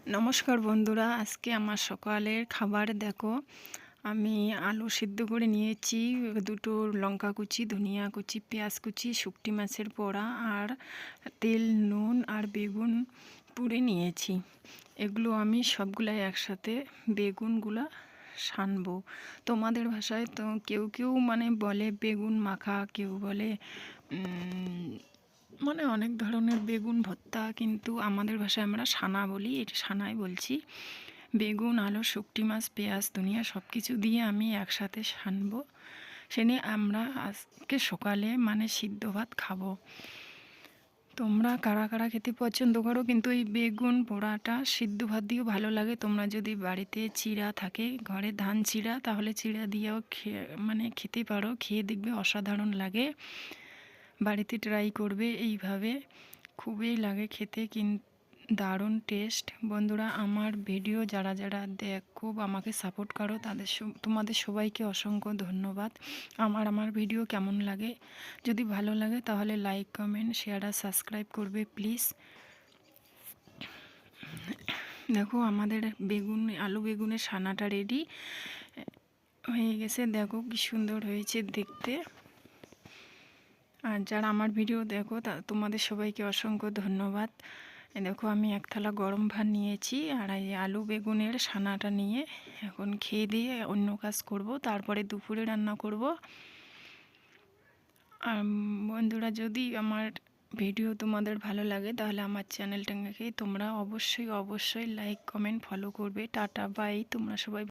নমস্কার বন্ধুরা, আজকে আমার সকালের খাবার দেখো। আমি আলু সিদ্ধ করে নিয়েছি, দুটো লঙ্কা কুচি, ধনিয়া কুচি, পেঁয়াজ কুচি, শুকটি মাছের পোড়া আর তেল, নুন আর বেগুন পুড়ে নিয়েছি। এগুলো আমি সবগুলাই একসাথে বেগুনগুলো সানবো। তোমাদের ভাষায় তো কেউ কেউ বলে বেগুন মাখা, কেউ বলে অনেক ধরনের বেগুন ভর্তা, কিন্তু আমাদের ভাষায় আমরা সানা বলি, এটা সানাই বলছি। বেগুন, আলু, শুকটি মাছ, পেঁয়াজ, ধনিয়া সব কিছু দিয়ে আমি একসাথে সানবো। সে নিয়ে আমরা আজকে সকালে সিদ্ধ ভাত খাবো। তোমরা কারা কারা খেতে পছন্দ করো? কিন্তু এই বেগুন পোড়াটা সিদ্ধ ভাত দিয়েও ভালো লাগে। তোমরা যদি বাড়িতে চিড়া থাকে, ঘরে ধান চিড়া, তাহলে চিড়া দিয়েও খেতে পারো। খেয়ে দেখবে অসাধারণ লাগে। বাড়িতে ট্রাই করবে এইভাবে, খুবই লাগে খেতে, কিন্তু দারুণ টেস্ট। বন্ধুরা, আমার ভিডিও যারা যারা দেখো, আমাকে সাপোর্ট করো, তোমাদের সবাইকে অসংখ্য ধন্যবাদ। আমার ভিডিও কেমন লাগে, যদি ভালো লাগে তাহলে লাইক, কমেন্ট, শেয়ার আর সাবস্ক্রাইব করবে প্লিজ। দেখো, আমাদের আলু বেগুনের সানাটা রেডি হয়ে গেছে। দেখো কি সুন্দর হয়েছে দেখতে। আর যারা আমার ভিডিও দেখো তোমাদের সবাইকে অসংখ্য ধন্যবাদ। দেখো, আমি এক থালা গরম ভাত নিয়েছি আর এই আলু বেগুনের সানাটা নিয়ে এখন খেয়ে দিয়ে অন্য কাজ করব, তারপরে দুপুরে রান্না করব। আর বন্ধুরা, যদি আমার ভিডিও তোমাদের ভালো লাগে তাহলে আমার চ্যানেলটাকে তোমরা অবশ্যই লাইক, কমেন্ট, ফলো করবে। Tata, bye. তোমরা সবাই